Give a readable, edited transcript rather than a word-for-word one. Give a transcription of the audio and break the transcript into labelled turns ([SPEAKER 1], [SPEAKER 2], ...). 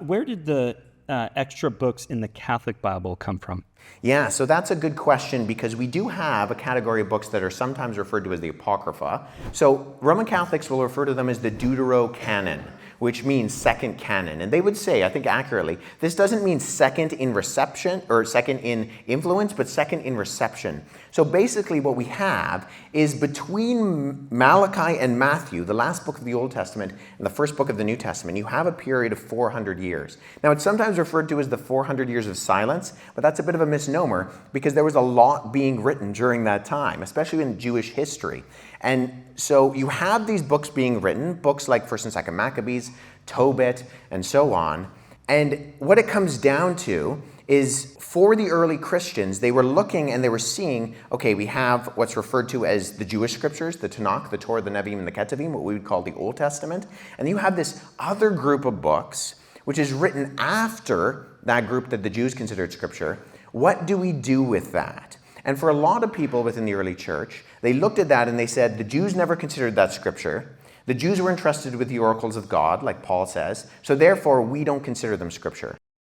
[SPEAKER 1] where did the extra books in the Catholic Bible come from?
[SPEAKER 2] Yeah, so that's a good question because we do have a category of books that are sometimes referred to as the Apocrypha. So Roman Catholics will refer to them as the Deuterocanon, which means second canon. And they would say, I think accurately, this doesn't mean second in reception or second in influence, but second in reception. So basically what we have is between Malachi and Matthew, the last book of the Old Testament and the first book of the New Testament, you have a period of 400 years. Now it's sometimes referred to as the 400 years of silence, but that's a bit of a misnomer because there was a lot being written during that time, especially in Jewish history. And so you have these books being written, books like 1st and 2nd Maccabees, Tobit, and so on. And what it comes down to is for the early Christians, they were looking and they were seeing, okay, we have what's referred to as the Jewish scriptures, the Tanakh, the Torah, the Nevi'im, and the Ketuvim, what we would call the Old Testament. And you have this other group of books, which is written after that group that the Jews considered scripture. What do we do with that? And for a lot of people within the early church, they looked at that and they said, the Jews never considered that scripture. The Jews were entrusted with the oracles of God, like Paul says, so therefore we don't consider them scripture.